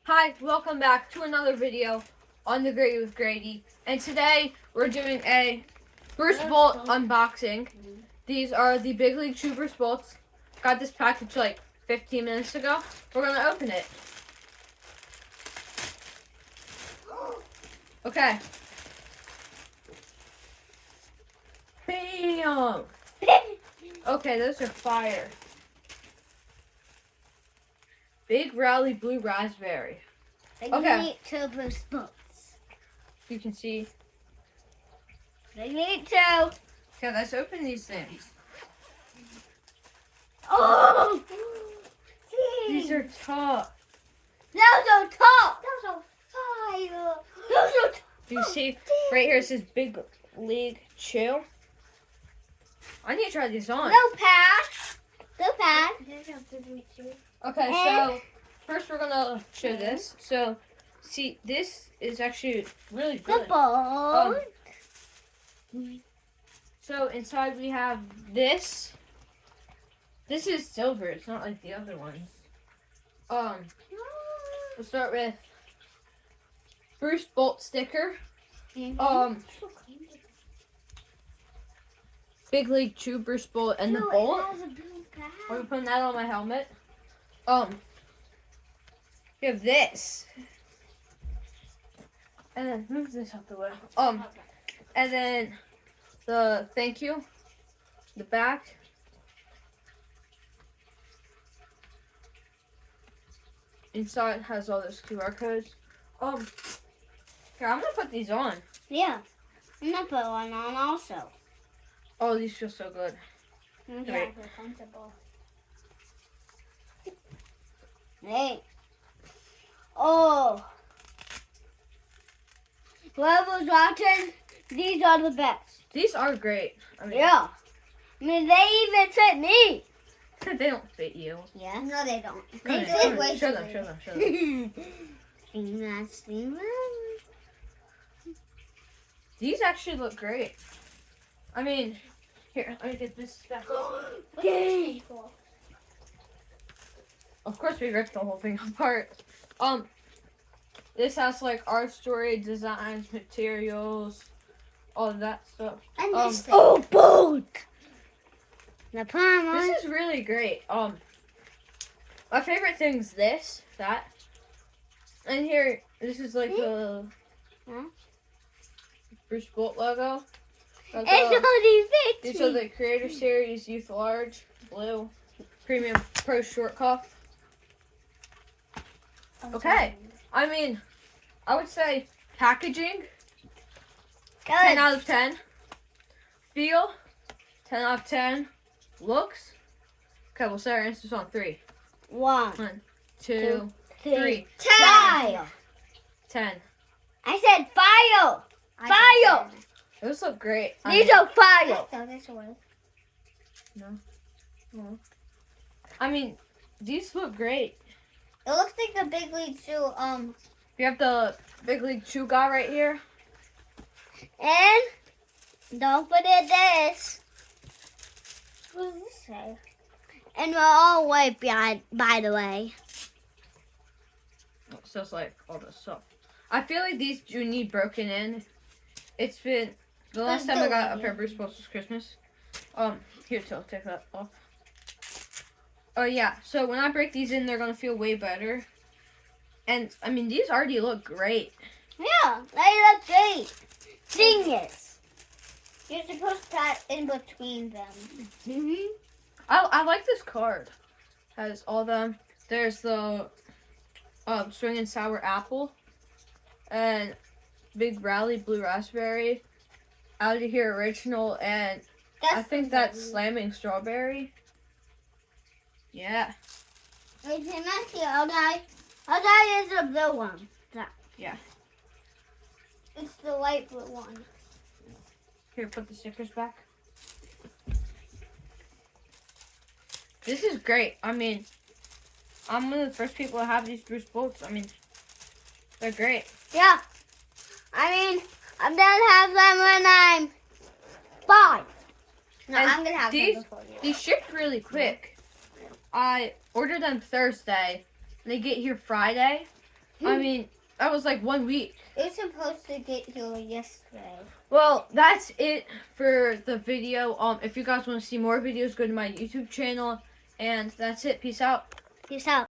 Hi, welcome back to another video on the Grady with Grady. And today we're doing a Bruce Bolt unboxing. These are the Big League Chew Bruce Bolts. Got this package like 15 minutes ago. We're going to open it. Okay. Bam! Okay, those are fire. Big Rally Blue Raspberry. Okay. Two Bruce Bolts. You can see. They need two. Okay, let's open these things. Oh! These are tough. Those are top. Those are fire. Those are top. You see, right here it says Big League Chew. I need to try these on. Blue pad. Blue pad. Okay, so first we're gonna show this. So, see, this is actually really The good. bolt. So inside we have this. This is silver. It's not like the other ones. We'll start with Bruce Bolt sticker. Big League Chew Bruce Bolt and the bolt. I'll be putting that on my helmet. We have this. And then move this out the way. And then the thank you. The back. Inside has all those QR codes. Here, I'm gonna put these on. Yeah. I'm gonna put one on also. Oh, these feel so good. Yeah, Great. they're comfortable. Hey. Oh. Whoever's watching, these are the best. These are great. I mean, Yeah. I mean, they even fit me. they don't fit you. Yeah. No, they don't. Come They here, fit come way here. Show too them, big. show them, show them. Sing that, sing that. These actually look great. I mean, here, let me get this back. Yay. Of course, we ripped the whole thing apart. This has like art story, designs, materials, all of that stuff. And this thing. Oh, boat. The palm on. This is really great. My favorite thing's that. And here, this is like the Bruce Bolt logo. And all these These are the Creator Series Youth Large, blue, Premium Pro Short Cuff. Okay. I mean, I would say packaging, 10 out of 10. Feel, 10 out of 10. Looks, okay, we'll set our answers on 3. 1, 1, 2, 3. 3. Fire. 10. I said fire. Fire. Those look great. These are fire. No. I mean, these look great. It looks like the Big League Chew. We have the Big League Chew guy right here. And don't forget this. What does this say? And we're all white behind, by the way. It's just like all this stuff. I feel like these do need broken in. It's been the last time I got a pair of Bruce Bolts was Christmas. Here, Till, take that off. Oh yeah, so when I break these in, they're gonna feel way better. And I mean, these already look great. Yeah, they look great. Genius. You're supposed to cut in between them. I like this card. Has all them. There's the Swinging Sour Apple and Big Rally Blue Raspberry. Out of Here Original, and I think that's Slamming Strawberry. Yeah. Wait, can I see That is the blue one. Yeah. It's the light blue one. Here, put the stickers back. This is great. I mean, I'm one of the first people to have these Bruce Bolts. I mean, they're great. Yeah. I mean, I'm gonna have them when I'm 5. No, And I'm gonna have these- them before you. These shipped really quick. I ordered them Thursday, and they get here Friday. I mean, that was like 1 week. It was supposed to get here yesterday. Well, that's it for the video. If you guys want to see more videos, go to my YouTube channel. And that's it. Peace out. Peace out.